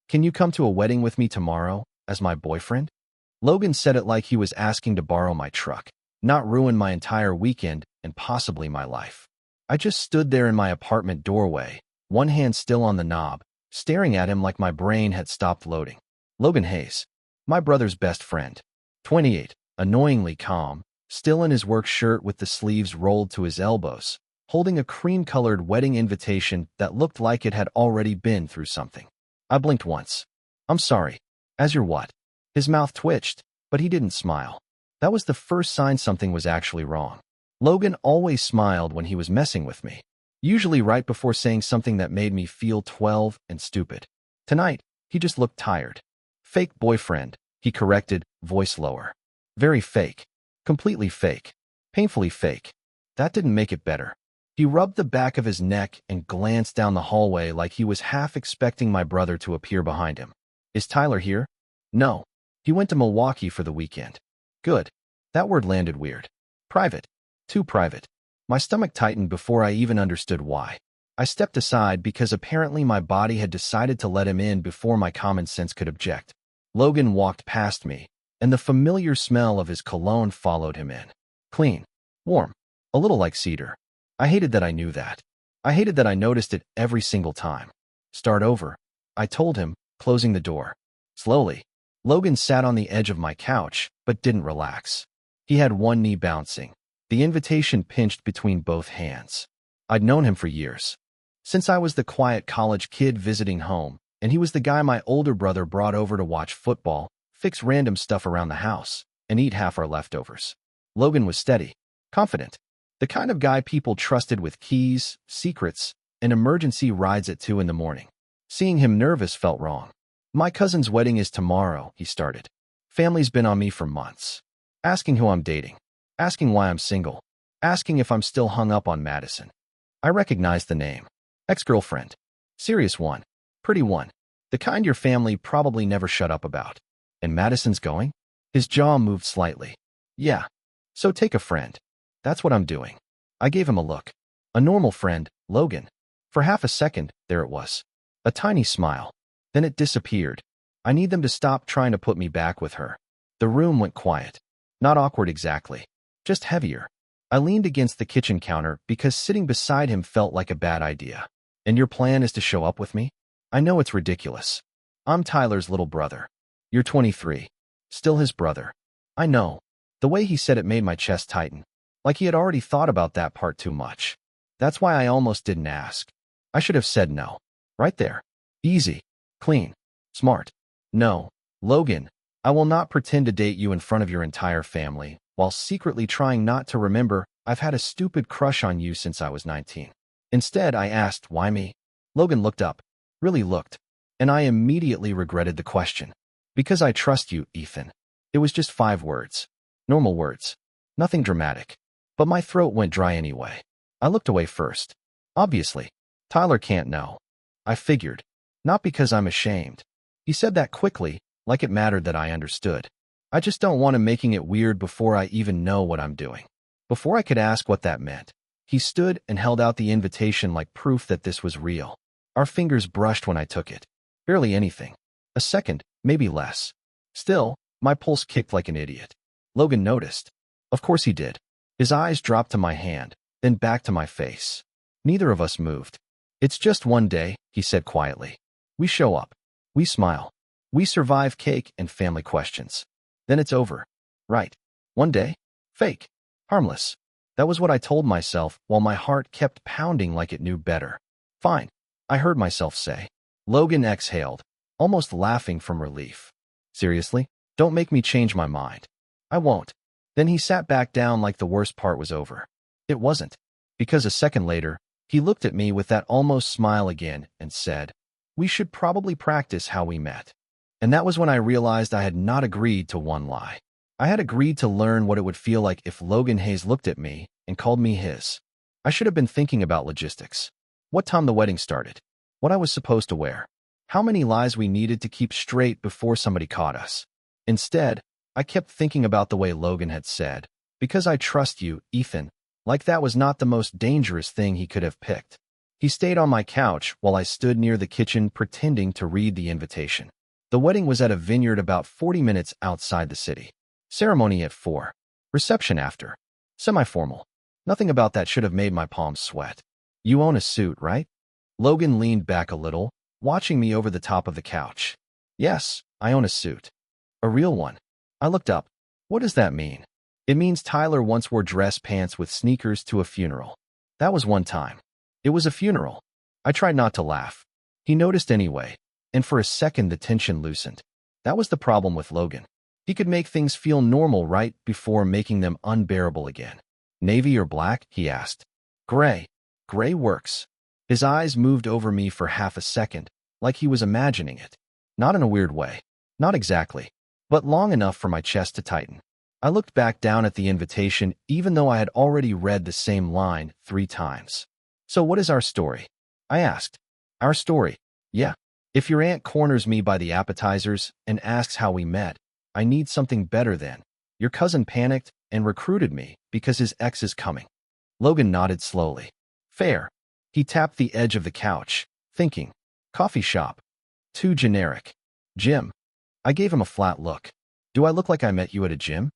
Can you come to a wedding with me tomorrow as my boyfriend? Logan said it like he was asking to borrow my truck, not ruin my entire weekend and possibly my life. I just stood there in my apartment doorway, one hand still on the knob, staring at him like my brain had stopped loading. Logan Hayes, my brother's best friend, 28, annoyingly calm, still in his work shirt with the sleeves rolled to his elbows, holding a cream-colored wedding invitation that looked like it had already been through something. I blinked once. I'm sorry. As you're what? His mouth twitched, but he didn't smile. That was the first sign something was actually wrong. Logan always smiled when he was messing with me, usually right before saying something that made me feel 12 and stupid. Tonight, he just looked tired. Fake boyfriend, he corrected, voice lower. Very fake. Completely fake. Painfully fake. That didn't make it better. He rubbed the back of his neck and glanced down the hallway like he was half expecting my brother to appear behind him. Is Tyler here? No. He went to Milwaukee for the weekend. Good. That word landed weird. Private. Too private. My stomach tightened before I even understood why. I stepped aside because apparently my body had decided to let him in before my common sense could object. Logan walked past me, and the familiar smell of his cologne followed him in. Clean. Warm. A little like cedar. I hated that I knew that. I hated that I noticed it every single time. Start over, I told him, closing the door. Slowly, Logan sat on the edge of my couch, but didn't relax. He had one knee bouncing, the invitation pinched between both hands. I'd known him for years. Since I was the quiet college kid visiting home, and he was the guy my older brother brought over to watch football, fix random stuff around the house, and eat half our leftovers. Logan was steady, confident. The kind of guy people trusted with keys, secrets, and emergency rides at 2 in the morning. Seeing him nervous felt wrong. My cousin's wedding is tomorrow, he started. Family's been on me for months. Asking who I'm dating. Asking why I'm single. Asking if I'm still hung up on Madison. I recognized the name. Ex-girlfriend. Serious one. Pretty one. The kind your family probably never shut up about. And Madison's going? His jaw moved slightly. Yeah. So take a friend. That's what I'm doing. I gave him a look. A normal friend, Logan. For half a second, there it was. A tiny smile. Then it disappeared. I need them to stop trying to put me back with her. The room went quiet. Not awkward exactly. Just heavier. I leaned against the kitchen counter because sitting beside him felt like a bad idea. And your plan is to show up with me? I know it's ridiculous. I'm Tyler's little brother. You're 23. Still his brother. I know. The way he said it made my chest tighten. Like he had already thought about that part too much. That's why I almost didn't ask. I should have said no. Right there. Easy. Clean. Smart. No. Logan, I will not pretend to date you in front of your entire family, while secretly trying not to remember I've had a stupid crush on you since I was 19. Instead, I asked, why me? Logan looked up. Really looked. And I immediately regretted the question. Because I trust you, Ethan. It was just 5 words. Normal words. Nothing dramatic. But my throat went dry anyway. I looked away first. Obviously, Tyler can't know. I figured. Not because I'm ashamed. He said that quickly, like it mattered that I understood. I just don't want him making it weird before I even know what I'm doing. Before I could ask what that meant, he stood and held out the invitation like proof that this was real. Our fingers brushed when I took it. Barely anything. A second, maybe less. Still, my pulse kicked like an idiot. Logan noticed. Of course he did. His eyes dropped to my hand, then back to my face. Neither of us moved. It's just one day, he said quietly. We show up. We smile. We survive cake and family questions. Then it's over. Right. One day. Fake. Harmless. That was what I told myself while my heart kept pounding like it knew better. Fine. I heard myself say. Logan exhaled, almost laughing from relief. Seriously? Don't make me change my mind. I won't. Then he sat back down like the worst part was over. It wasn't. Because a second later, he looked at me with that almost smile again and said, we should probably practice how we met. And that was when I realized I had not agreed to one lie. I had agreed to learn what it would feel like if Logan Hayes looked at me and called me his. I should have been thinking about logistics. What time the wedding started. What I was supposed to wear. How many lies we needed to keep straight before somebody caught us. Instead, I kept thinking about the way Logan had said, because I trust you, Ethan, like that was not the most dangerous thing he could have picked. He stayed on my couch while I stood near the kitchen pretending to read the invitation. The wedding was at a vineyard about 40 minutes outside the city. Ceremony at 4. Reception after. Semi-formal. Nothing about that should have made my palms sweat. You own a suit, right? Logan leaned back a little, watching me over the top of the couch. Yes, I own a suit. A real one. I looked up. What does that mean? It means Tyler once wore dress pants with sneakers to a funeral. That was one time. It was a funeral. I tried not to laugh. He noticed anyway, and for a second the tension loosened. That was the problem with Logan. He could make things feel normal right before making them unbearable again. Navy or black? He asked. Gray. Gray works. His eyes moved over me for half a second, like he was imagining it. Not in a weird way. Not exactly. But long enough for my chest to tighten. I looked back down at the invitation even though I had already read the same line 3 times. So what is our story? I asked. Our story? Yeah. If your aunt corners me by the appetizers and asks how we met, I need something better than, your cousin panicked and recruited me because his ex is coming. Logan nodded slowly. Fair. He tapped the edge of the couch, thinking. Coffee shop. Too generic. Gym. I gave him a flat look. Do I look like I met you at a gym?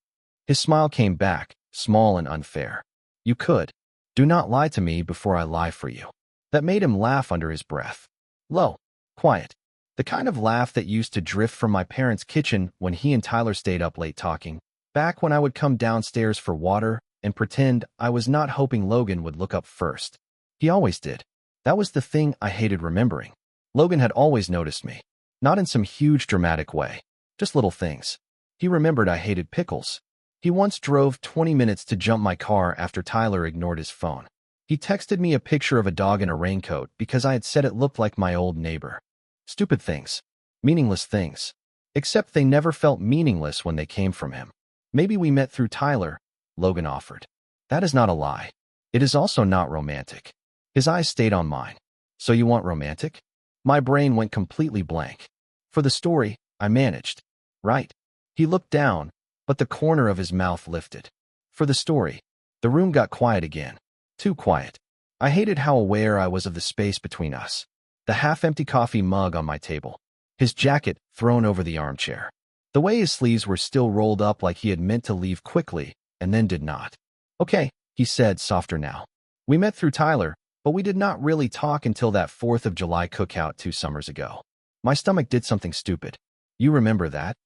His smile came back, small and unfair. You could. Do not lie to me before I lie for you. That made him laugh under his breath. Low. Quiet. The kind of laugh that used to drift from my parents' kitchen when he and Tyler stayed up late talking, back when I would come downstairs for water and pretend I was not hoping Logan would look up first. He always did. That was the thing I hated remembering. Logan had always noticed me. Not in some huge dramatic way. Just little things. He remembered I hated pickles. He once drove 20 minutes to jump my car after Tyler ignored his phone. He texted me a picture of a dog in a raincoat because I had said it looked like my old neighbor. Stupid things. Meaningless things. Except they never felt meaningless when they came from him. Maybe we met through Tyler, Logan offered. That is not a lie. It is also not romantic. His eyes stayed on mine. So you want romantic? My brain went completely blank. For the story, I managed. Right. He looked down, but the corner of his mouth lifted. For the story, the room got quiet again. Too quiet. I hated how aware I was of the space between us. The half-empty coffee mug on my table. His jacket thrown over the armchair. The way his sleeves were still rolled up like he had meant to leave quickly, and then did not. Okay, he said, softer now. We met through Tyler, but we did not really talk until that 4th of July cookout 2 summers ago. My stomach did something stupid. You remember that?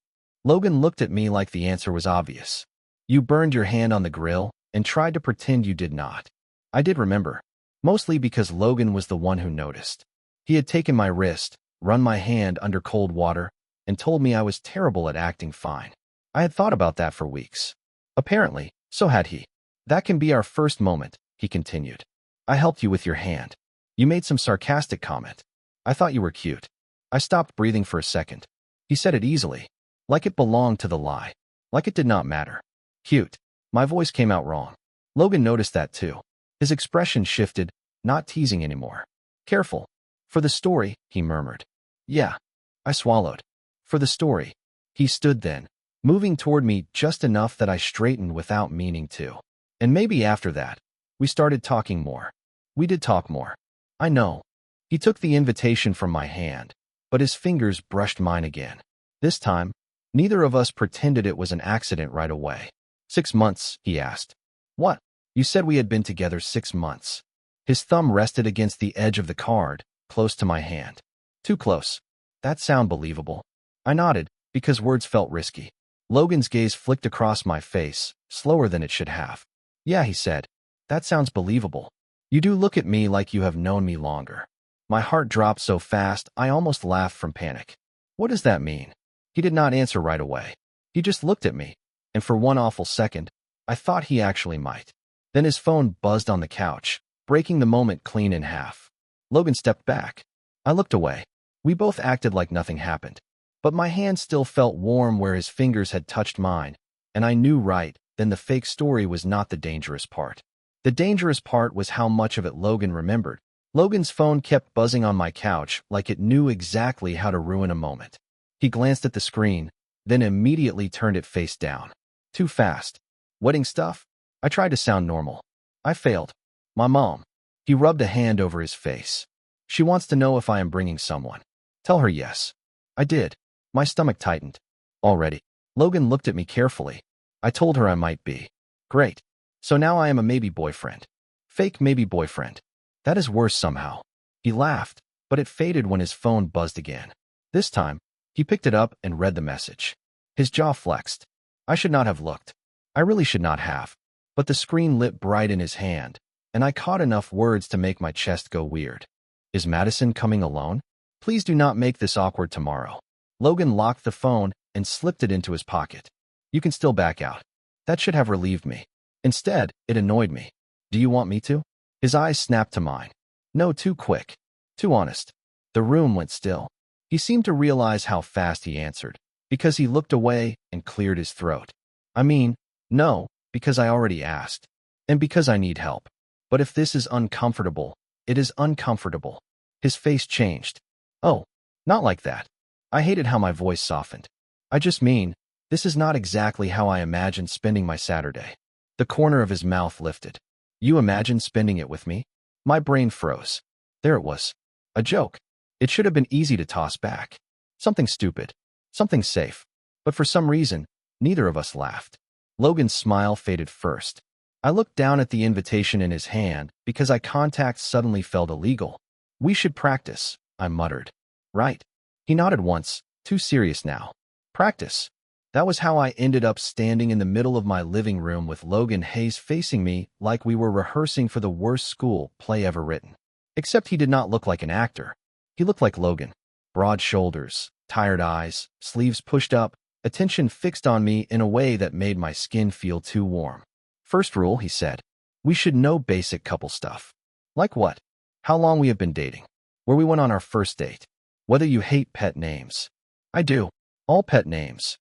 Logan looked at me like the answer was obvious. You burned your hand on the grill and tried to pretend you did not. I did remember. Mostly because Logan was the one who noticed. He had taken my wrist, run my hand under cold water, and told me I was terrible at acting fine. I had thought about that for weeks. Apparently, so had he. That can be our first moment, he continued. I helped you with your hand. You made some sarcastic comment. I thought you were cute. I stopped breathing for a second. He said it easily, like it belonged to the lie, like it did not matter. Cute. My voice came out wrong. Logan noticed that too. His expression shifted, not teasing anymore. Careful. For the story, he murmured. Yeah. I swallowed. For the story. He stood then, moving toward me just enough that I straightened without meaning to. And maybe after that, we started talking more. We did talk more. I know. He took the invitation from my hand, but his fingers brushed mine again. This time, neither of us pretended it was an accident right away. 6 months, he asked. What? You said we had been together 6 months. His thumb rested against the edge of the card, close to my hand. Too close. That sound believable. I nodded, because words felt risky. Logan's gaze flicked across my face, slower than it should have. Yeah, he said. That sounds believable. You do look at me like you have known me longer. My heart dropped so fast, I almost laughed from panic. What does that mean? He did not answer right away. He just looked at me, and for one awful second, I thought he actually might. Then his phone buzzed on the couch, breaking the moment clean in half. Logan stepped back. I looked away. We both acted like nothing happened. But my hand still felt warm where his fingers had touched mine, and I knew right then the fake story was not the dangerous part. The dangerous part was how much of it Logan remembered. Logan's phone kept buzzing on my couch like it knew exactly how to ruin a moment. He glanced at the screen, then immediately turned it face down. Too fast. Wedding stuff? I tried to sound normal. I failed. My mom. He rubbed a hand over his face. She wants to know if I am bringing someone. Tell her yes. I did. My stomach tightened. Already. Logan looked at me carefully. I told her I might be. Great. So now I am a maybe boyfriend. Fake maybe boyfriend. That is worse somehow. He laughed, but it faded when his phone buzzed again. This time, he picked it up and read the message. His jaw flexed. I should not have looked. I really should not have. But the screen lit bright in his hand, and I caught enough words to make my chest go weird. Is Madison coming alone? Please do not make this awkward tomorrow. Logan locked the phone and slipped it into his pocket. You can still back out. That should have relieved me. Instead, it annoyed me. Do you want me to? His eyes snapped to mine. No, too quick. Too honest. The room went still. He seemed to realize how fast he answered, because he looked away and cleared his throat. I mean, no, because I already asked. And because I need help. But if this is uncomfortable, it is uncomfortable. His face changed. Oh, not like that. I hated how my voice softened. I just mean, this is not exactly how I imagined spending my Saturday. The corner of his mouth lifted. You imagined spending it with me? My brain froze. There it was. A joke. It should have been easy to toss back. Something stupid. Something safe. But for some reason, neither of us laughed. Logan's smile faded first. I looked down at the invitation in his hand because eye contact suddenly felt illegal. We should practice, I muttered. Right. He nodded once, too serious now. Practice. That was how I ended up standing in the middle of my living room with Logan Hayes facing me like we were rehearsing for the worst school play ever written. Except he did not look like an actor. He looked like Logan. Broad shoulders, tired eyes, sleeves pushed up, attention fixed on me in a way that made my skin feel too warm. First rule, he said. We should know basic couple stuff. Like what? How long we have been dating. Where we went on our first date. Whether you hate pet names. I do. All pet names.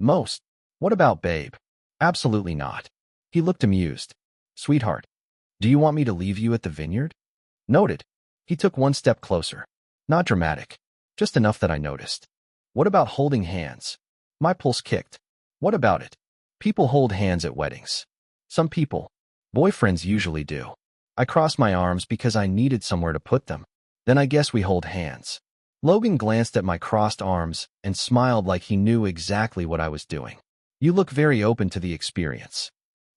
Most. What about babe? Absolutely not. He looked amused. Sweetheart. Do you want me to leave you at the vineyard? Noted. He took one step closer. Not dramatic. Just enough that I noticed. What about holding hands? My pulse kicked. What about it? People hold hands at weddings. Some people. Boyfriends usually do. I crossed my arms because I needed somewhere to put them. Then I guess we hold hands. Logan glanced at my crossed arms and smiled like he knew exactly what I was doing. You look very open to the experience.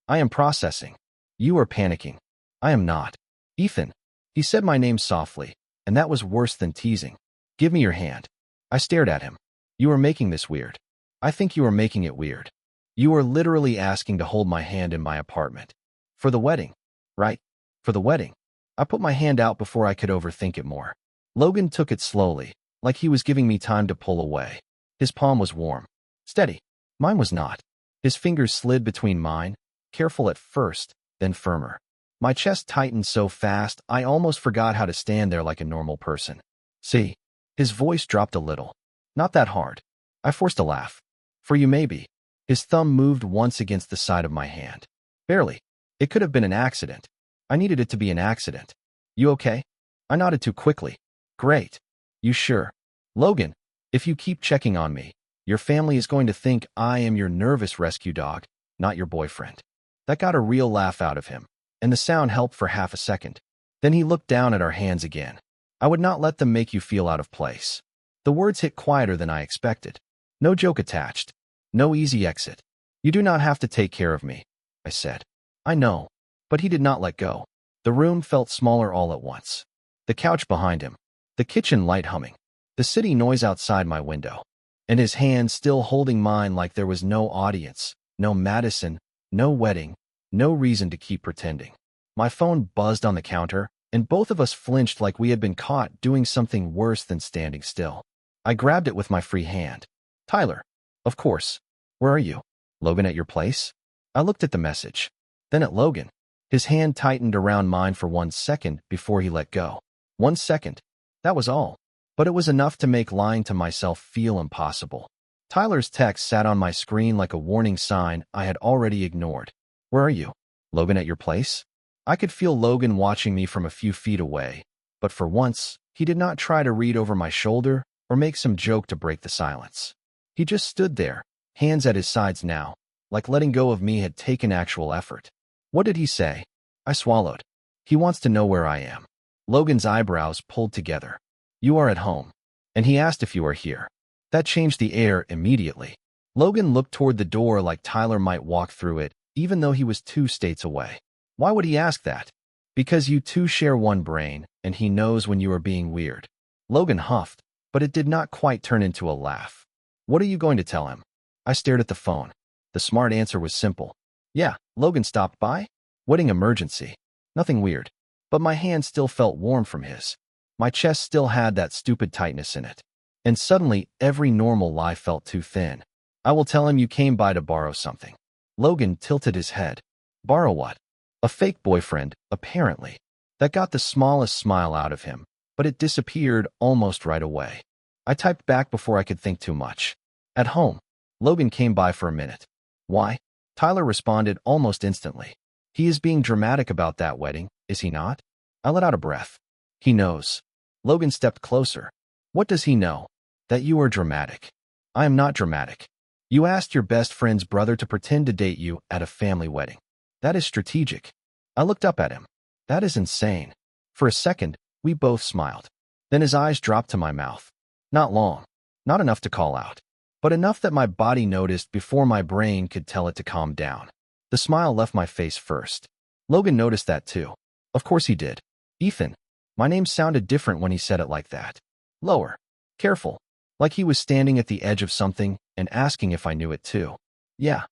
I am processing. You are panicking. I am not. Ethan. He said my name softly, and that was worse than teasing. Give me your hand. I stared at him. You are making this weird. I think you are making it weird. You are literally asking to hold my hand in my apartment. For the wedding. Right? For the wedding. I put my hand out before I could overthink it more. Logan took it slowly, like he was giving me time to pull away. His palm was warm. Steady. Mine was not. His fingers slid between mine, careful at first, then firmer. My chest tightened so fast I almost forgot how to stand there like a normal person. See? His voice dropped a little. Not that hard. I forced a laugh. For you maybe. His thumb moved once against the side of my hand. Barely. It could have been an accident. I needed it to be an accident. You okay? I nodded too quickly. Great. You sure? Logan, if you keep checking on me, your family is going to think I am your nervous rescue dog, not your boyfriend. That got a real laugh out of him, and the sound helped for half a second. Then he looked down at our hands again. I would not let them make you feel out of place. The words hit quieter than I expected. No joke attached. No easy exit. You do not have to take care of me, I said. I know. But he did not let go. The room felt smaller all at once. The couch behind him. The kitchen light humming. The city noise outside my window. And his hand still holding mine like there was no audience, no Madison, no wedding, no reason to keep pretending. My phone buzzed on the counter, and both of us flinched like we had been caught doing something worse than standing still. I grabbed it with my free hand. Tyler. Of course. Where are you? Logan at your place? I looked at the message. Then at Logan. His hand tightened around mine for 1 second before he let go. 1 second. That was all. But it was enough to make lying to myself feel impossible. Tyler's text sat on my screen like a warning sign I had already ignored. Where are you? Logan at your place? I could feel Logan watching me from a few feet away, but for once, he did not try to read over my shoulder or make some joke to break the silence. He just stood there, hands at his sides now, like letting go of me had taken actual effort. What did he say? I swallowed. He wants to know where I am. Logan's eyebrows pulled together. You are at home. And he asked if you are here. That changed the air immediately. Logan looked toward the door like Tyler might walk through it, even though he was 2 states away. Why would he ask that? Because you two share one brain, and he knows when you are being weird. Logan huffed, but it did not quite turn into a laugh. What are you going to tell him? I stared at the phone. The smart answer was simple. Yeah, Logan stopped by. Wedding emergency. Nothing weird. But my hand still felt warm from his. My chest still had that stupid tightness in it. And suddenly, every normal lie felt too thin. I will tell him you came by to borrow something. Logan tilted his head. Borrow what? A fake boyfriend, apparently. That got the smallest smile out of him, but it disappeared almost right away. I typed back before I could think too much. At home. Logan came by for a minute. Why? Tyler responded almost instantly. He is being dramatic about that wedding, is he not? I let out a breath. He knows. Logan stepped closer. What does he know? That you are dramatic. I am not dramatic. You asked your best friend's brother to pretend to date you at a family wedding. That is strategic. I looked up at him. That is insane. For a second, we both smiled. Then his eyes dropped to my mouth. Not long. Not enough to call out. But enough that my body noticed before my brain could tell it to calm down. The smile left my face first. Logan noticed that too. Of course he did. Ethan. My name sounded different when he said it like that. Lower. Careful. Like he was standing at the edge of something and asking if I knew it too. Yeah.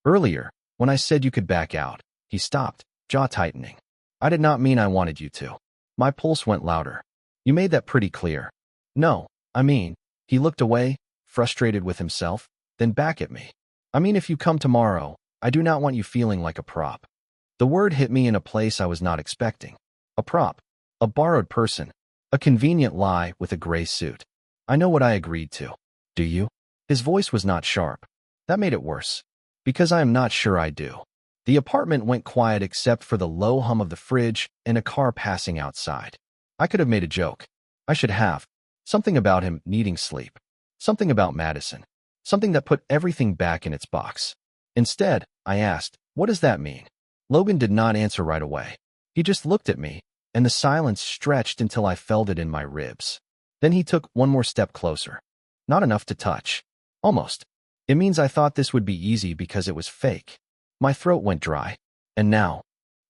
Earlier, when I said you could back out, he stopped, jaw tightening. I did not mean I wanted you to. My pulse went louder. You made that pretty clear. No, I mean, he looked away, frustrated with himself, then back at me. I mean, if you come tomorrow, I do not want you feeling like a prop. The word hit me in a place I was not expecting. A prop. A borrowed person. A convenient lie with a gray suit. I know what I agreed to. Do you? His voice was not sharp. That made it worse. Because I am not sure I do. The apartment went quiet except for the low hum of the fridge and a car passing outside. I could have made a joke. I should have. Something about him needing sleep. Something about Madison. Something that put everything back in its box. Instead, I asked, what does that mean? Logan did not answer right away. He just looked at me, and the silence stretched until I felt it in my ribs. Then he took one more step closer. Not enough to touch. Almost. It means I thought this would be easy because it was fake. My throat went dry. And now,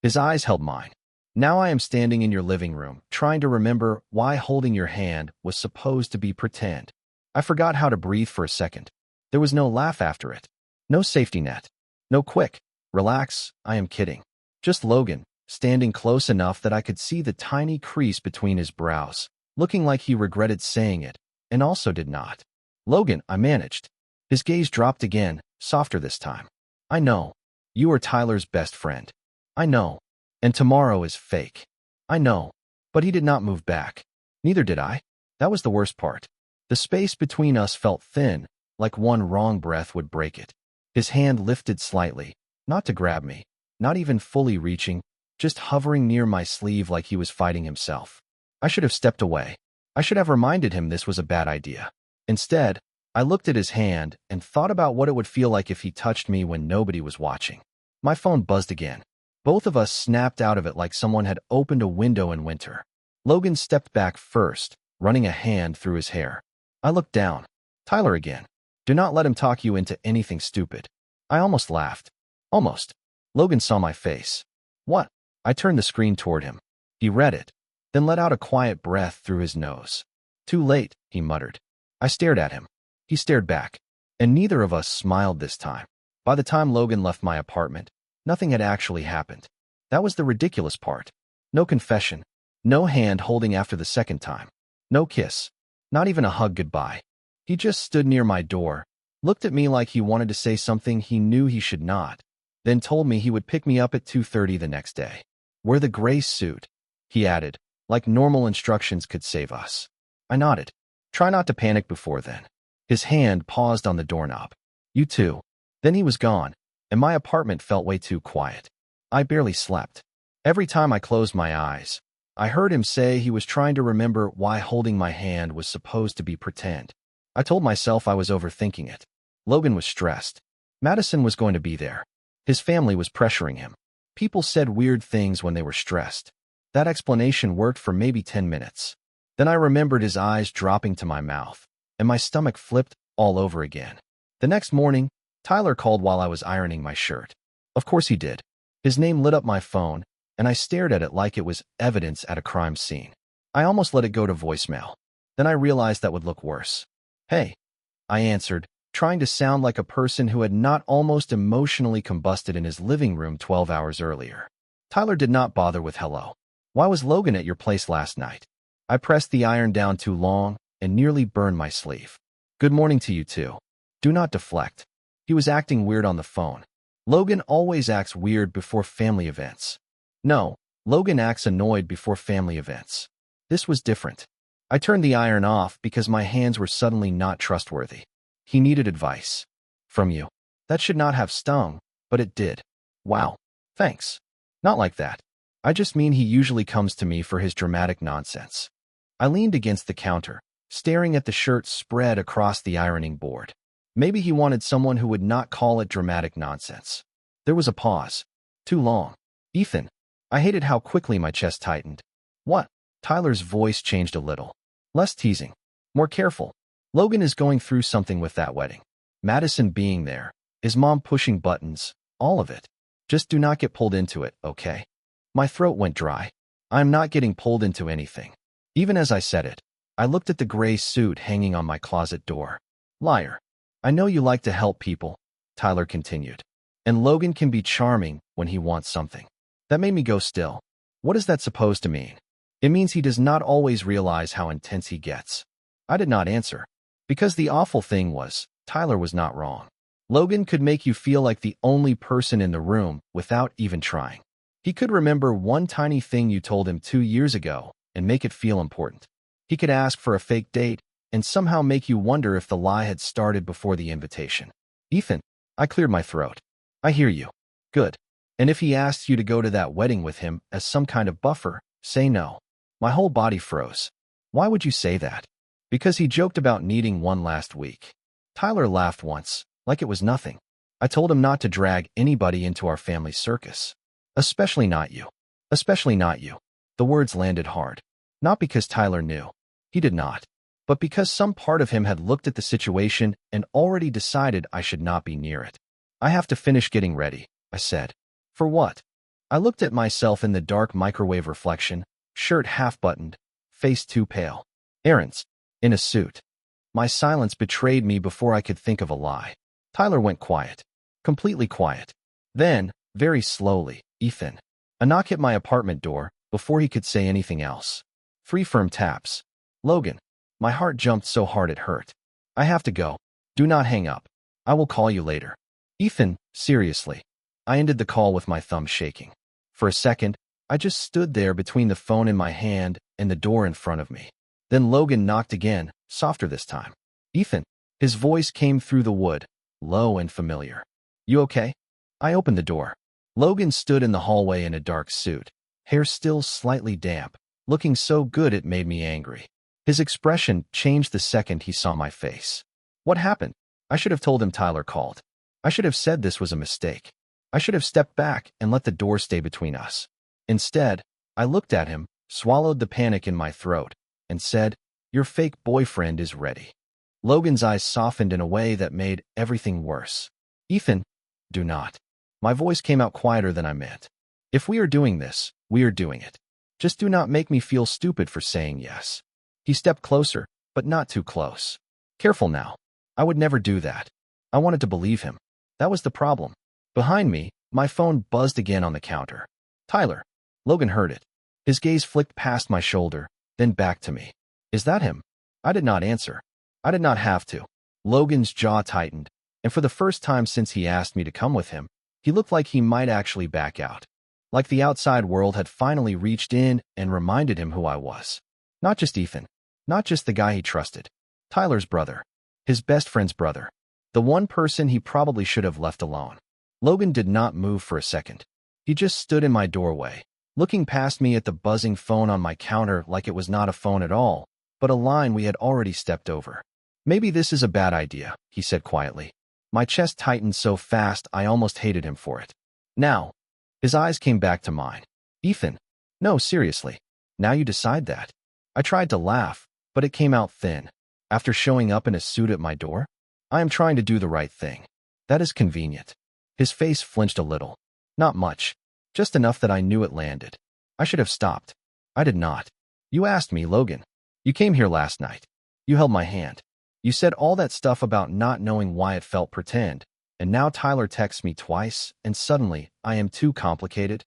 his eyes held mine. Now I am standing in your living room, trying to remember why holding your hand was supposed to be pretend. I forgot how to breathe for a second. There was no laugh after it. No safety net. No quick. Relax, I am kidding. Just Logan, standing close enough that I could see the tiny crease between his brows, looking like he regretted saying it, and also did not. Logan, I managed. His gaze dropped again, softer this time. I know. You are Tyler's best friend. I know. And tomorrow is fake. I know. But he did not move back. Neither did I. That was the worst part. The space between us felt thin, like one wrong breath would break it. His hand lifted slightly, not to grab me, not even fully reaching, just hovering near my sleeve like he was fighting himself. I should have stepped away. I should have reminded him this was a bad idea. Instead, I looked at his hand and thought about what it would feel like if he touched me when nobody was watching. My phone buzzed again. Both of us snapped out of it like someone had opened a window in winter. Logan stepped back first, running a hand through his hair. I looked down. Tyler again. Do not let him talk you into anything stupid. I almost laughed. Almost. Logan saw my face. What? I turned the screen toward him. He read it, then let out a quiet breath through his nose. Too late, he muttered. I stared at him. He stared back. And neither of us smiled this time. By the time Logan left my apartment, nothing had actually happened. That was the ridiculous part. No confession. No hand holding after the second time. No kiss. Not even a hug goodbye. He just stood near my door, looked at me like he wanted to say something he knew he should not, then told me he would pick me up at 2:30 the next day. Wear the gray suit, he added, like normal instructions could save us. I nodded. Try not to panic before then. His hand paused on the doorknob. You too. Then he was gone, and my apartment felt way too quiet. I barely slept. Every time I closed my eyes, I heard him say he was trying to remember why holding my hand was supposed to be pretend. I told myself I was overthinking it. Logan was stressed. Madison was going to be there. His family was pressuring him. People said weird things when they were stressed. That explanation worked for maybe 10 minutes. Then I remembered his eyes dropping to my mouth, and my stomach flipped all over again. The next morning, Tyler called while I was ironing my shirt. Of course he did. His name lit up my phone, and I stared at it like it was evidence at a crime scene. I almost let it go to voicemail. Then I realized that would look worse. "Hey," I answered, trying to sound like a person who had not almost emotionally combusted in his living room 12 hours earlier. Tyler did not bother with hello. "Why was Logan at your place last night?" I pressed the iron down too long and nearly burned my sleeve. "Good morning to you too. Do not deflect." He was acting weird on the phone. Logan always acts weird before family events. No, Logan acts annoyed before family events. This was different. I turned the iron off because my hands were suddenly not trustworthy. "He needed advice. From you." That should not have stung, but it did. "Wow. Thanks." "Not like that. I just mean he usually comes to me for his dramatic nonsense." I leaned against the counter, staring at the shirt spread across the ironing board. Maybe he wanted someone who would not call it dramatic nonsense. There was a pause. Too long. "Ethan." I hated how quickly my chest tightened. "What?" Tyler's voice changed a little. Less teasing. More careful. "Logan is going through something with that wedding. Madison being there. His mom pushing buttons. All of it. Just do not get pulled into it, okay?" My throat went dry. I am not getting pulled into anything. Even as I said it, I looked at the gray suit hanging on my closet door. "Liar. I know you like to help people," Tyler continued. "And Logan can be charming when he wants something." That made me go still. What is that supposed to mean? It means he does not always realize how intense he gets. I did not answer. Because the awful thing was, Tyler was not wrong. Logan could make you feel like the only person in the room without even trying. He could remember one tiny thing you told him 2 years ago and make it feel important. He could ask for a fake date and somehow make you wonder if the lie had started before the invitation. "Ethan." I cleared my throat. "I hear you. Good. And if he asks you to go to that wedding with him as some kind of buffer, say no." My whole body froze. "Why would you say that?" "Because he joked about needing one last week." Tyler laughed once, like it was nothing. "I told him not to drag anybody into our family circus. Especially not you. Especially not you." The words landed hard. Not because Tyler knew. He did not. But because some part of him had looked at the situation and already decided I should not be near it. "I have to finish getting ready," I said. "For what?" I looked at myself in the dark microwave reflection, shirt half-buttoned, face too pale. "Errands." In a suit. My silence betrayed me before I could think of a lie. Tyler went quiet. Completely quiet. Then, very slowly, "Ethan." A knock hit my apartment door before he could say anything else. 3 firm taps. "Logan." My heart jumped so hard it hurt. "I have to go. Do not hang up. I will call you later." "Ethan, seriously." I ended the call with my thumb shaking. For a second, I just stood there between the phone in my hand and the door in front of me. Then Logan knocked again, softer this time. "Ethan." His voice came through the wood, low and familiar. "You okay?" I opened the door. Logan stood in the hallway in a dark suit, hair still slightly damp, looking so good it made me angry. His expression changed the second he saw my face. "What happened?" I should have told him Tyler called. I should have said this was a mistake. I should have stepped back and let the door stay between us. Instead, I looked at him, swallowed the panic in my throat, and said, "Your fake boyfriend is ready." Logan's eyes softened in a way that made everything worse. "Ethan, do not." My voice came out quieter than I meant. "If we are doing this, we are doing it. Just do not make me feel stupid for saying yes." He stepped closer, but not too close. "Careful now. I would never do that." I wanted to believe him. That was the problem. Behind me, my phone buzzed again on the counter. "Tyler." Logan heard it. His gaze flicked past my shoulder, then back to me. "Is that him?" I did not answer. I did not have to. Logan's jaw tightened, and for the first time since he asked me to come with him, he looked like he might actually back out. Like the outside world had finally reached in and reminded him who I was. Not just Ethan. Not just the guy he trusted. Tyler's brother. His best friend's brother. The one person he probably should have left alone. Logan did not move for a second. He just stood in my doorway, looking past me at the buzzing phone on my counter like it was not a phone at all, but a line we had already stepped over. "Maybe this is a bad idea," he said quietly. My chest tightened so fast I almost hated him for it. "Now." His eyes came back to mine. "Ethan." No, seriously. Now you decide that. I tried to laugh, but it came out thin. After showing up in a suit at my door? I am trying to do the right thing. That is convenient. His face flinched a little. Not much. Just enough that I knew it landed. I should have stopped. I did not. You asked me, Logan. You came here last night. You held my hand. You said all that stuff about not knowing why it felt pretend, and now Tyler texts me twice, and suddenly, I am too complicated.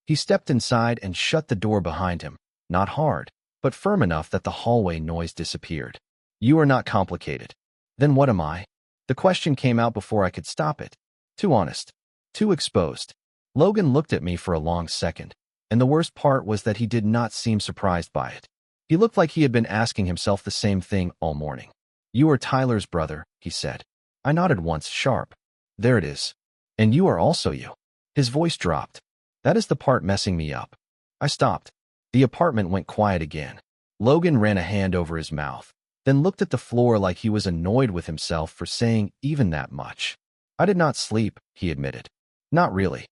He stepped inside and shut the door behind him, not hard, but firm enough that the hallway noise disappeared. You are not complicated. Then what am I? The question came out before I could stop it. Too honest. Too exposed. Logan looked at me for a long second, and the worst part was that he did not seem surprised by it. He looked like he had been asking himself the same thing all morning. You are Tyler's brother, he said. I nodded once, sharp. There it is. And you are also you. His voice dropped. That is the part messing me up. I stopped. The apartment went quiet again. Logan ran a hand over his mouth, then looked at the floor like he was annoyed with himself for saying even that much. I did not sleep, he admitted. Not really.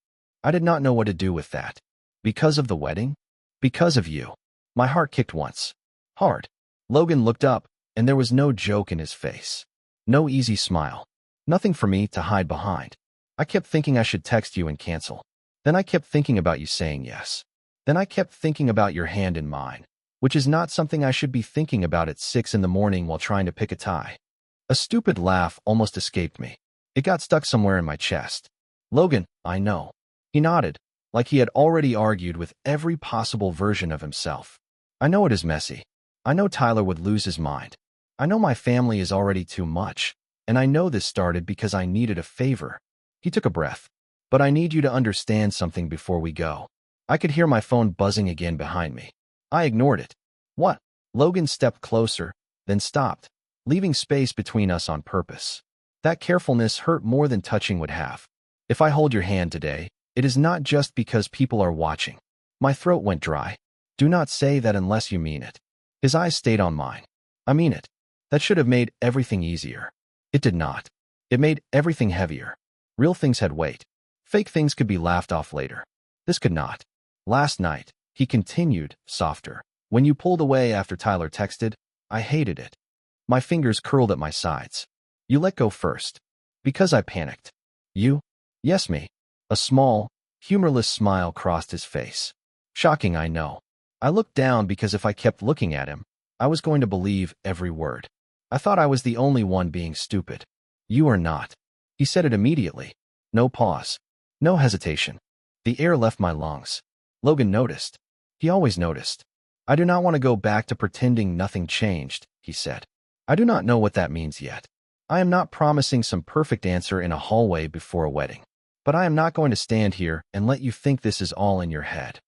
I did not know what to do with that. Because of the wedding? Because of you. My heart kicked once. Hard. Logan looked up, and there was no joke in his face. No easy smile. Nothing for me to hide behind. I kept thinking I should text you and cancel. Then I kept thinking about you saying yes. Then I kept thinking about your hand in mine, which is not something I should be thinking about at 6 in the morning while trying to pick a tie. A stupid laugh almost escaped me. It got stuck somewhere in my chest. Logan, I know. He nodded, like he had already argued with every possible version of himself. I know it is messy. I know Tyler would lose his mind. I know my family is already too much, and I know this started because I needed a favor. He took a breath. But I need you to understand something before we go. I could hear my phone buzzing again behind me. I ignored it. What? Logan stepped closer, then stopped, leaving space between us on purpose. That carefulness hurt more than touching would have. If I hold your hand today, it is not just because people are watching. My throat went dry. Do not say that unless you mean it. His eyes stayed on mine. I mean it. That should have made everything easier. It did not. It made everything heavier. Real things had weight. Fake things could be laughed off later. This could not. Last night, he continued, softer. When you pulled away after Tyler texted, I hated it. My fingers curled at my sides. You let go first. Because I panicked. You? Yes, me. A small, humorless smile crossed his face. Shocking, I know. I looked down because if I kept looking at him, I was going to believe every word. I thought I was the only one being stupid. You are not. He said it immediately. No pause. No hesitation. The air left my lungs. Logan noticed. He always noticed. I do not want to go back to pretending nothing changed, he said. I do not know what that means yet. I am not promising some perfect answer in a hallway before a wedding. But I am not going to stand here and let you think this is all in your head.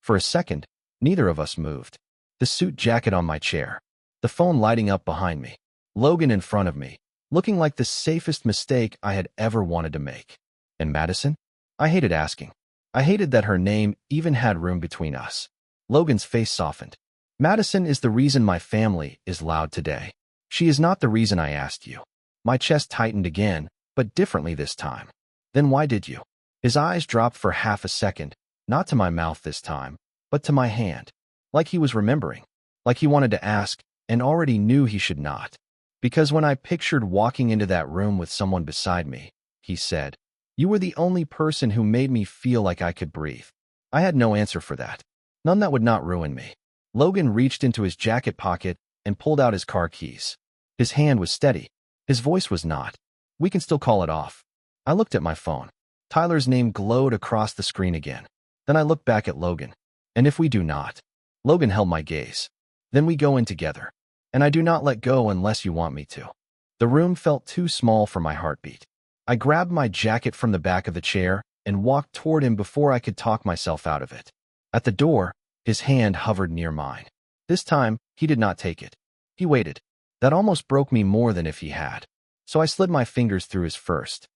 For a second, neither of us moved. The suit jacket on my chair. The phone lighting up behind me. Logan in front of me, looking like the safest mistake I had ever wanted to make. And Madison? I hated asking. I hated that her name even had room between us. Logan's face softened. Madison is the reason my family is loud today. She is not the reason I asked you. My chest tightened again, but differently this time. Then why did you? His eyes dropped for half a second, not to my mouth this time, but to my hand. Like he was remembering. Like he wanted to ask, and already knew he should not. Because when I pictured walking into that room with someone beside me, he said, you were the only person who made me feel like I could breathe. I had no answer for that. None that would not ruin me. Logan reached into his jacket pocket and pulled out his car keys. His hand was steady. His voice was not. We can still call it off. I looked at my phone. Tyler's name glowed across the screen again. Then I looked back at Logan. And if we do not? Logan held my gaze. Then we go in together. And I do not let go unless you want me to. The room felt too small for my heartbeat. I grabbed my jacket from the back of the chair and walked toward him before I could talk myself out of it. At the door, his hand hovered near mine. This time, he did not take it. He waited. That almost broke me more than if he had. So I slid my fingers through his first.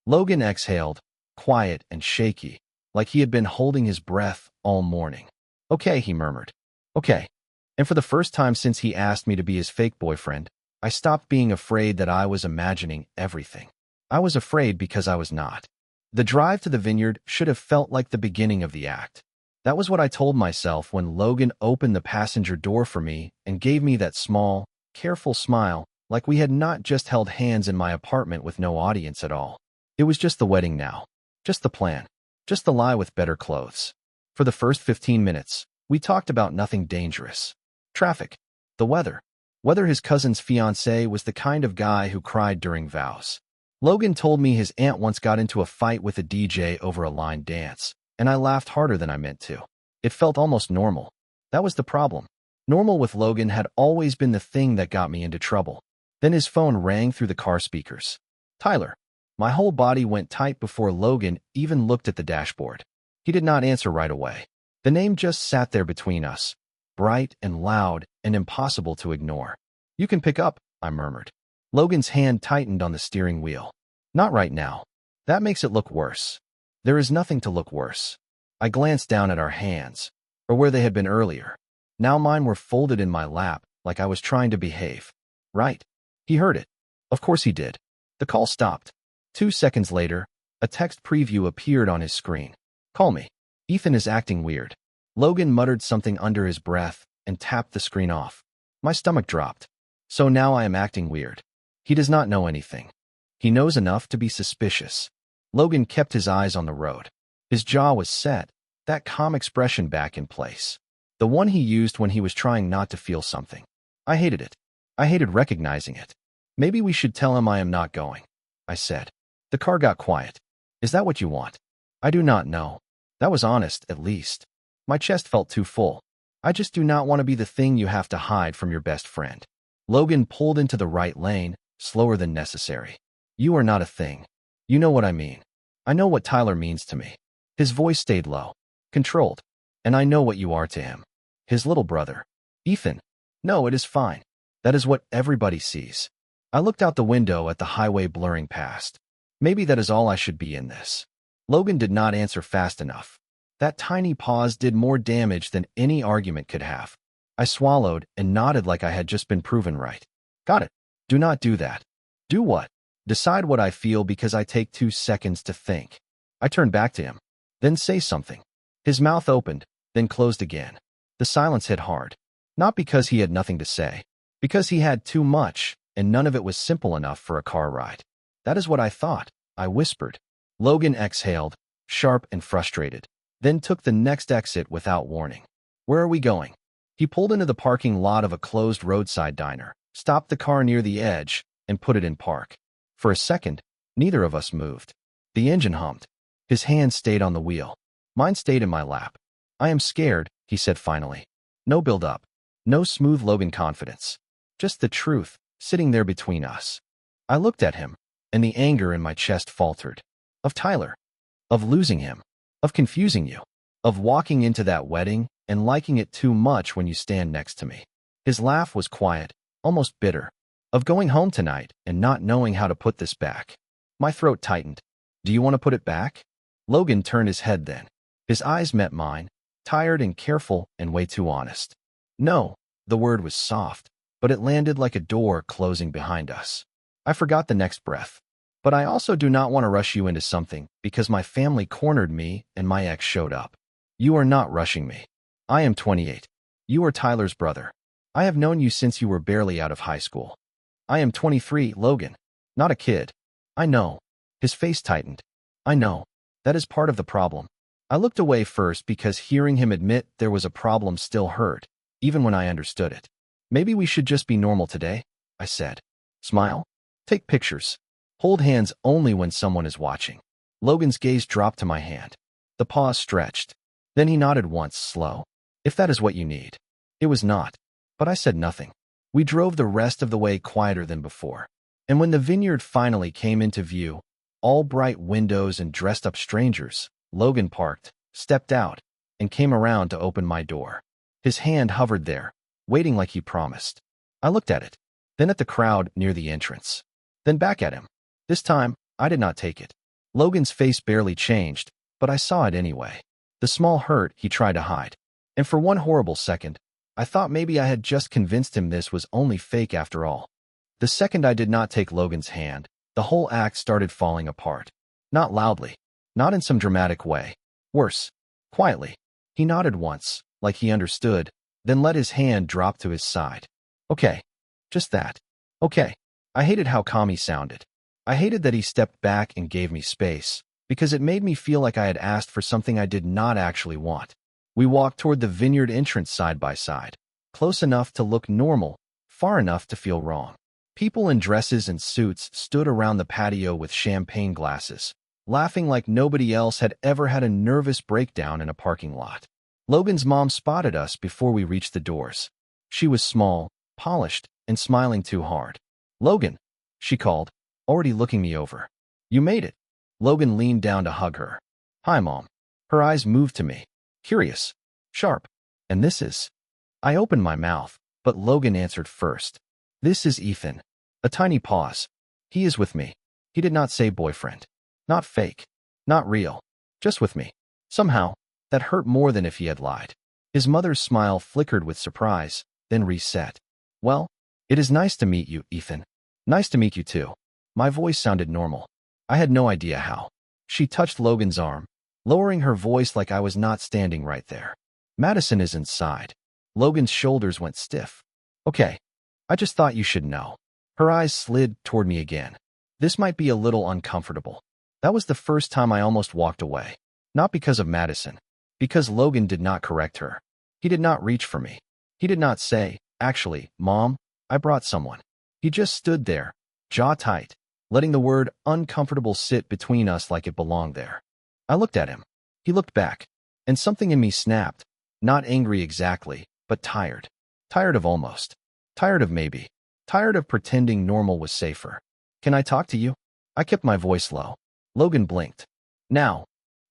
Logan exhaled, quiet and shaky, like he had been holding his breath all morning. Okay, he murmured. Okay. And for the first time since he asked me to be his fake boyfriend, I stopped being afraid that I was imagining everything. I was afraid because I was not. The drive to the vineyard should have felt like the beginning of the act. That was what I told myself when Logan opened the passenger door for me and gave me that small, careful smile, like we had not just held hands in my apartment with no audience at all. It was just the wedding now. Just the plan. Just the lie with better clothes. For the first 15 minutes, we talked about nothing dangerous. Traffic. The weather. Whether his cousin's fiancé was the kind of guy who cried during vows. Logan told me his aunt once got into a fight with a DJ over a line dance, and I laughed harder than I meant to. It felt almost normal. That was the problem. Normal with Logan had always been the thing that got me into trouble. Then his phone rang through the car speakers. Tyler. My whole body went tight before Logan even looked at the dashboard. He did not answer right away. The name just sat there between us, bright and loud and impossible to ignore. You can pick up, I murmured. Logan's hand tightened on the steering wheel. Not right now. That makes it look worse. There is nothing to look worse. I glanced down at our hands, or where they had been earlier. Now mine were folded in my lap, like I was trying to behave. Right. He heard it. Of course he did. The call stopped. 2 seconds later, a text preview appeared on his screen. Call me. Ethan is acting weird. Logan muttered something under his breath and tapped the screen off. My stomach dropped. So now I am acting weird. He does not know anything. He knows enough to be suspicious. Logan kept his eyes on the road. His jaw was set, that calm expression back in place. The one he used when he was trying not to feel something. I hated it. I hated recognizing it. Maybe we should tell him I am not going, I said. The car got quiet. Is that what you want? I do not know. That was honest, at least. My chest felt too full. I just do not want to be the thing you have to hide from your best friend. Logan pulled into the right lane, slower than necessary. You are not a thing. You know what I mean. I know what Tyler means to me. His voice stayed low, controlled. And I know what you are to him. His little brother. Ethan. No, it is fine. That is what everybody sees. I looked out the window at the highway blurring past. Maybe that is all I should be in this. Logan did not answer fast enough. That tiny pause did more damage than any argument could have. I swallowed and nodded like I had just been proven right. Got it. Do not do that. Do what? Decide what I feel because I take 2 seconds to think. I turned back to him. Then say something. His mouth opened, then closed again. The silence hit hard. Not because he had nothing to say. Because he had too much, and none of it was simple enough for a car ride. That is what I thought, I whispered. Logan exhaled, sharp and frustrated, then took the next exit without warning. Where are we going? He pulled into the parking lot of a closed roadside diner, stopped the car near the edge, and put it in park. For a second, neither of us moved. The engine hummed. His hand stayed on the wheel. Mine stayed in my lap. I am scared, he said finally. No build-up. No smooth Logan confidence. Just the truth, sitting there between us. I looked at him, and the anger in my chest faltered. Of Tyler. Of losing him. Of confusing you. Of walking into that wedding and liking it too much when you stand next to me. His laugh was quiet, almost bitter. Of going home tonight and not knowing how to put this back. My throat tightened. Do you want to put it back? Logan turned his head then. His eyes met mine, tired and careful and way too honest. No, the word was soft, but it landed like a door closing behind us. I forgot the next breath. But I also do not want to rush you into something because my family cornered me and my ex showed up. You are not rushing me. I am 28. You are Tyler's brother. I have known you since you were barely out of high school. I am 23, Logan. Not a kid. I know. His face tightened. I know. That is part of the problem. I looked away first because hearing him admit there was a problem still hurt, even when I understood it. Maybe we should just be normal today, I said. Smile. Take pictures. Hold hands only when someone is watching. Logan's gaze dropped to my hand. The pause stretched. Then he nodded once, slow. If that is what you need. It was not. But I said nothing. We drove the rest of the way quieter than before. And when the vineyard finally came into view, all bright windows and dressed-up strangers, Logan parked, stepped out, and came around to open my door. His hand hovered there, waiting like he promised. I looked at it, then at the crowd near the entrance, then back at him. This time, I did not take it. Logan's face barely changed, but I saw it anyway. The small hurt he tried to hide. And for one horrible second, I thought maybe I had just convinced him this was only fake after all. The second I did not take Logan's hand, the whole act started falling apart. Not loudly. Not in some dramatic way. Worse. Quietly. He nodded once, like he understood, then let his hand drop to his side. Okay. Just that. Okay. I hated how calm he sounded. I hated that he stepped back and gave me space, because it made me feel like I had asked for something I did not actually want. We walked toward the vineyard entrance side by side, close enough to look normal, far enough to feel wrong. People in dresses and suits stood around the patio with champagne glasses, laughing like nobody else had ever had a nervous breakdown in a parking lot. Logan's mom spotted us before we reached the doors. She was small, polished, and smiling too hard. "Logan," she called, already looking me over. "You made it." Logan leaned down to hug her. "Hi, Mom." Her eyes moved to me, curious, sharp. "And this is?" I opened my mouth, but Logan answered first. "This is Ethan." A tiny pause. "He is with me." He did not say boyfriend. Not fake. Not real. Just with me. Somehow, that hurt more than if he had lied. His mother's smile flickered with surprise, then reset. "Well, it is nice to meet you, Ethan." "Nice to meet you too." My voice sounded normal. I had no idea how. She touched Logan's arm, lowering her voice like I was not standing right there. "Madison is inside." Logan's shoulders went stiff. "Okay. I just thought you should know." Her eyes slid toward me again. This might be a little uncomfortable. That was the first time I almost walked away. Not because of Madison. Because Logan did not correct her. He did not reach for me. He did not say, "Actually, Mom, I brought someone." He just stood there, jaw tight, letting the word uncomfortable sit between us like it belonged there. I looked at him. He looked back, and something in me snapped, not angry exactly, but tired. Tired of almost. Tired of maybe. Tired of pretending normal was safer. "Can I talk to you?" I kept my voice low. Logan blinked. "Now."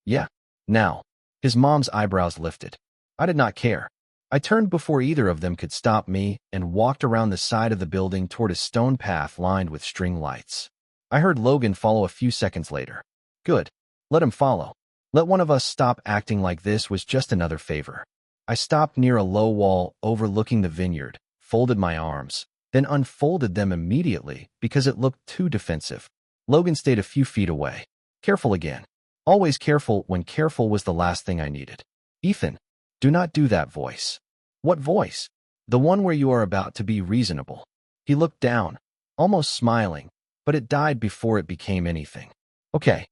"Yeah, now." His mom's eyebrows lifted. I did not care. I turned before either of them could stop me and walked around the side of the building toward a stone path lined with string lights. I heard Logan follow a few seconds later. Good. Let him follow. Let one of us stop acting like this was just another favor. I stopped near a low wall overlooking the vineyard, folded my arms, then unfolded them immediately because it looked too defensive. Logan stayed a few feet away. Careful again. Always careful when careful was the last thing I needed. "Ethan, do not do that voice." "What voice?" "The one where you are about to be reasonable." He looked down, almost smiling, but it died before it became anything. "Okay."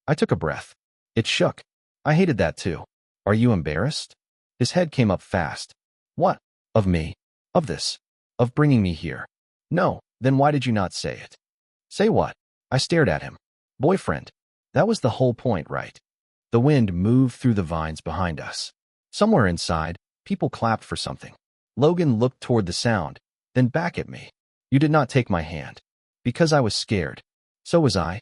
I took a breath. It shook. I hated that too. "Are you embarrassed?" His head came up fast. "What? Of me? Of this? Of bringing me here?" "No." "Then why did you not say it?" "Say what?" I stared at him. "Boyfriend." That was the whole point, right? The wind moved through the vines behind us. Somewhere inside, people clapped for something. Logan looked toward the sound, then back at me. "You did not take my hand." "Because I was scared." "So was I."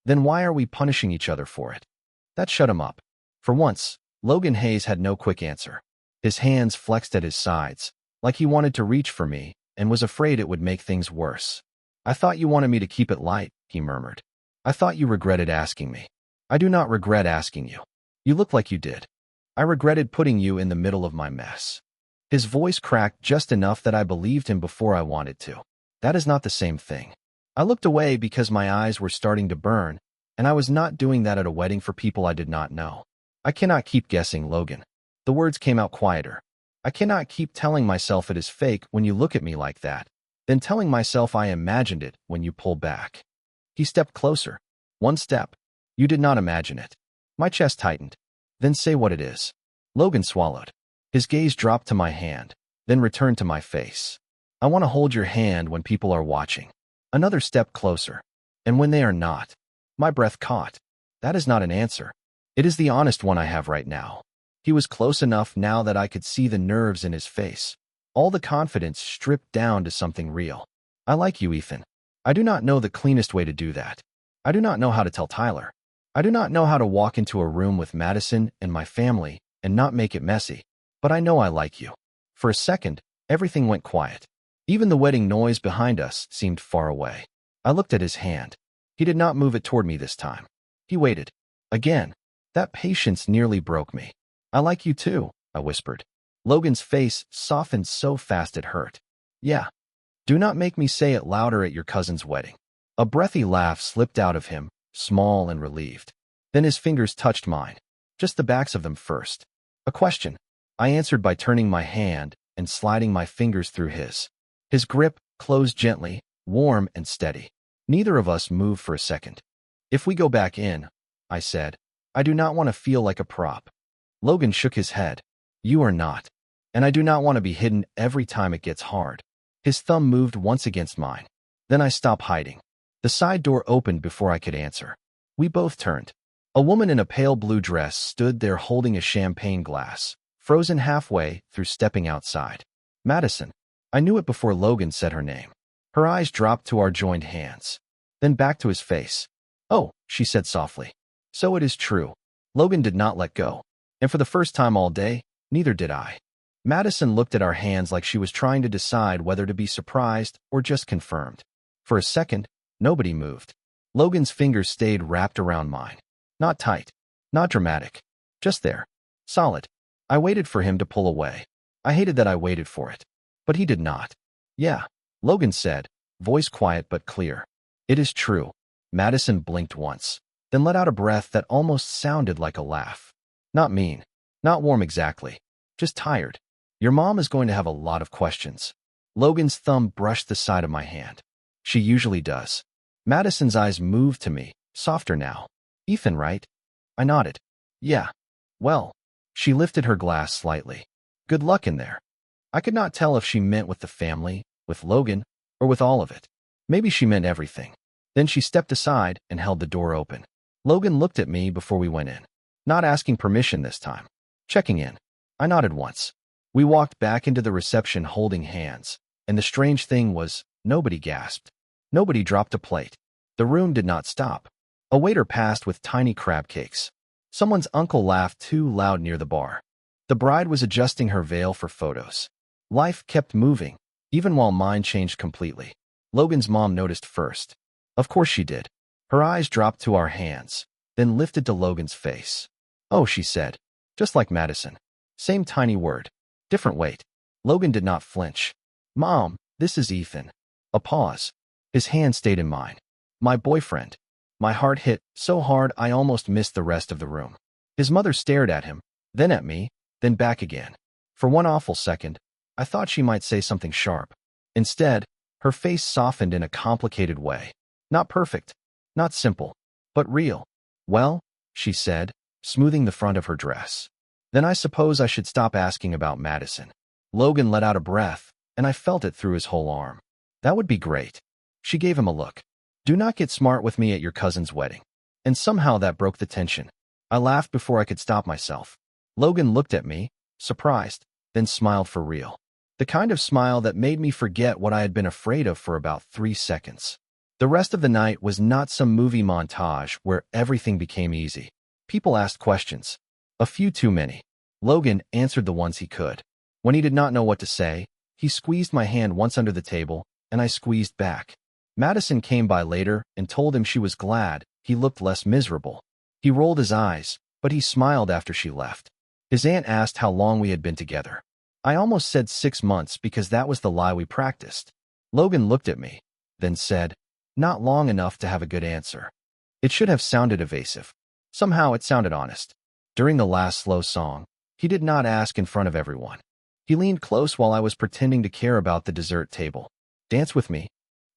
"Then why are we punishing each other for it?" That shut him up. For once, Logan Hayes had no quick answer. His hands flexed at his sides, like he wanted to reach for me and was afraid it would make things worse. "I thought you wanted me to keep it light," he murmured. "I thought you regretted asking me." "I do not regret asking you. You look like you did." "I regretted putting you in the middle of my mess." His voice cracked just enough that I believed him before I wanted to. That is not the same thing. I looked away because my eyes were starting to burn, and I was not doing that at a wedding for people I did not know. "I cannot keep guessing, Logan." The words came out quieter. "I cannot keep telling myself it is fake when you look at me like that, then telling myself I imagined it when you pull back." He stepped closer. One step. "You did not imagine it." My chest tightened. "Then say what it is." Logan swallowed. His gaze dropped to my hand, then returned to my face. "I want to hold your hand when people are watching." Another step closer. "And when they are not." My breath caught. That is not an answer. It is the honest one I have right now. He was close enough now that I could see the nerves in his face. All the confidence stripped down to something real. "I like you, Ethan. I do not know the cleanest way to do that. I do not know how to tell Tyler. I do not know how to walk into a room with Madison and my family and not make it messy. But I know I like you." For a second, everything went quiet. Even the wedding noise behind us seemed far away. I looked at his hand. He did not move it toward me this time. He waited. Again. That patience nearly broke me. "I like you too," I whispered. Logan's face softened so fast it hurt. "Yeah. Do not make me say it louder at your cousin's wedding." A breathy laugh slipped out of him, small and relieved. Then his fingers touched mine. Just the backs of them first. A question. I answered by turning my hand and sliding my fingers through his. His grip closed gently, warm and steady. Neither of us moved for a second. If we go back in, I said, I do not want to feel like a prop. Logan shook his head. You are not. And I do not want to be hidden every time it gets hard. His thumb moved once against mine. Then I stopped hiding. The side door opened before I could answer. We both turned. A woman in a pale blue dress stood there holding a champagne glass, frozen halfway through stepping outside. Madison. I knew it before Logan said her name. Her eyes dropped to our joined hands, then back to his face. Oh, she said softly. So it is true. Logan did not let go. And for the first time all day, neither did I. Madison looked at our hands like she was trying to decide whether to be surprised or just confirmed. For a second, nobody moved. Logan's fingers stayed wrapped around mine. Not tight. Not dramatic. Just there. Solid. I waited for him to pull away. I hated that I waited for it. But he did not. Yeah, Logan said, voice quiet but clear. It is true. Madison blinked once, then let out a breath that almost sounded like a laugh. Not mean. Not warm exactly. Just tired. Your mom is going to have a lot of questions. Logan's thumb brushed the side of my hand. She usually does. Madison's eyes moved to me, softer now. Ethan, right? I nodded. Yeah. Well. She lifted her glass slightly. Good luck in there. I could not tell if she meant with the family, with Logan, or with all of it. Maybe she meant everything. Then she stepped aside and held the door open. Logan looked at me before we went in. Not asking permission this time. Checking in. I nodded once. We walked back into the reception holding hands, and the strange thing was, nobody gasped. Nobody dropped a plate. The room did not stop. A waiter passed with tiny crab cakes. Someone's uncle laughed too loud near the bar. The bride was adjusting her veil for photos. Life kept moving, even while mine changed completely. Logan's mom noticed first. Of course she did. Her eyes dropped to our hands, then lifted to Logan's face. Oh, she said. Just like Madison. Same tiny word. Different weight. Logan did not flinch. Mom, this is Ethan. A pause. His hand stayed in mine. My boyfriend. My heart hit so hard I almost missed the rest of the room. His mother stared at him, then at me, then back again. For one awful second, I thought she might say something sharp. Instead, her face softened in a complicated way. Not perfect, not simple, but real. Well, she said, smoothing the front of her dress. Then I suppose I should stop asking about Madison. Logan let out a breath, and I felt it through his whole arm. That would be great. She gave him a look. Do not get smart with me at your cousin's wedding. And somehow that broke the tension. I laughed before I could stop myself. Logan looked at me, surprised, then smiled for real. The kind of smile that made me forget what I had been afraid of for about 3 seconds. The rest of the night was not some movie montage where everything became easy. People asked questions. A few too many. Logan answered the ones he could. When he did not know what to say, he squeezed my hand once under the table, and I squeezed back. Madison came by later and told him she was glad he looked less miserable. He rolled his eyes, but he smiled after she left. His aunt asked how long we had been together. I almost said 6 months because that was the lie we practiced. Logan looked at me, then said, not long enough to have a good answer. It should have sounded evasive. Somehow it sounded honest. During the last slow song, he did not ask in front of everyone. He leaned close while I was pretending to care about the dessert table. Dance with me.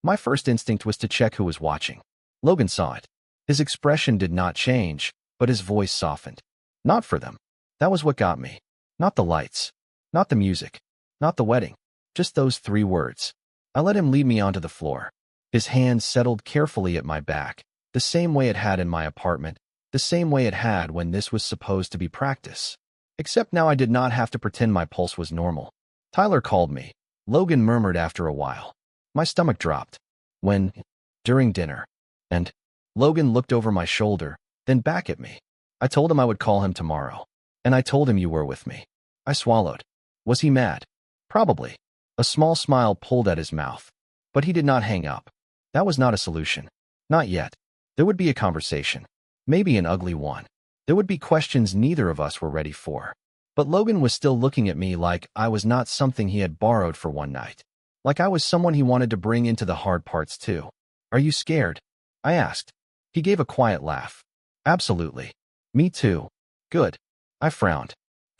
My first instinct was to check who was watching. Logan saw it. His expression did not change, but his voice softened. Not for them. That was what got me. Not the lights. Not the music. Not the wedding. Just those 3 words. I let him lead me onto the floor. His hand settled carefully at my back, the same way it had in my apartment, the same way it had when this was supposed to be practice. Except now I did not have to pretend my pulse was normal. Tyler called me. Logan murmured after a while. My stomach dropped. When? During dinner. And? Logan looked over my shoulder, then back at me. I told him I would call him tomorrow. And I told him you were with me. I swallowed. Was he mad? Probably. A small smile pulled at his mouth. But he did not hang up. That was not a solution. Not yet. There would be a conversation. Maybe an ugly one. There would be questions neither of us were ready for. But Logan was still looking at me like I was not something he had borrowed for one night. Like I was someone he wanted to bring into the hard parts too. Are you scared? I asked. He gave a quiet laugh. Absolutely. Me too. Good. I frowned.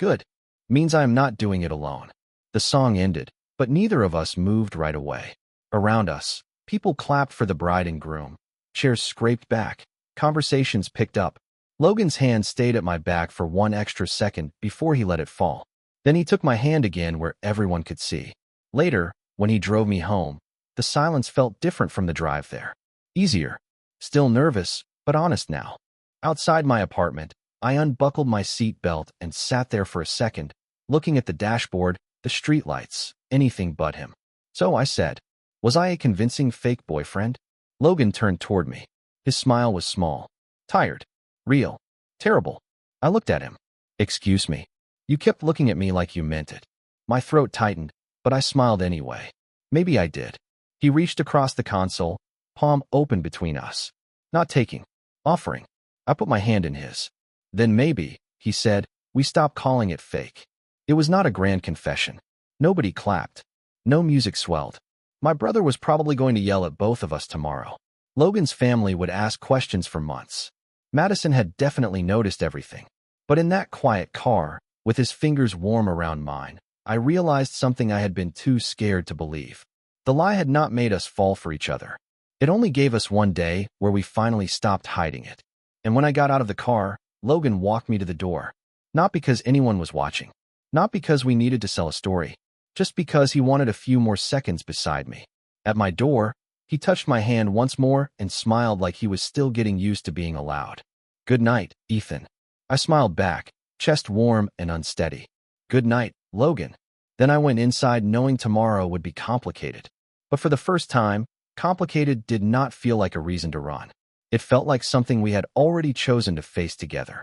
Good. Means I am not doing it alone. The song ended, but neither of us moved right away. Around us, people clapped for the bride and groom. Chairs scraped back. Conversations picked up. Logan's hand stayed at my back for one extra second before he let it fall. Then he took my hand again where everyone could see. Later, when he drove me home, the silence felt different from the drive there. Easier. Still nervous, but honest now. Outside my apartment, I unbuckled my seat belt and sat there for a second, looking at the dashboard, the streetlights, anything but him. So I said, was I a convincing fake boyfriend? Logan turned toward me. His smile was small. Tired. Real. Terrible. I looked at him. Excuse me. You kept looking at me like you meant it. My throat tightened, but I smiled anyway. Maybe I did. He reached across the console, palm open between us. Not taking. Offering. I put my hand in his. Then maybe, he said, we stop calling it fake. It was not a grand confession. Nobody clapped. No music swelled. My brother was probably going to yell at both of us tomorrow. Logan's family would ask questions for months. Madison had definitely noticed everything. But in that quiet car, with his fingers warm around mine, I realized something I had been too scared to believe. The lie had not made us fall for each other. It only gave us one day where we finally stopped hiding it. And when I got out of the car, Logan walked me to the door. Not because anyone was watching. Not because we needed to sell a story. Just because he wanted a few more seconds beside me. At my door, he touched my hand once more and smiled like he was still getting used to being allowed. Good night, Ethan. I smiled back, chest warm and unsteady. Good night, Logan. Then I went inside knowing tomorrow would be complicated. But for the first time, complicated did not feel like a reason to run. It felt like something we had already chosen to face together.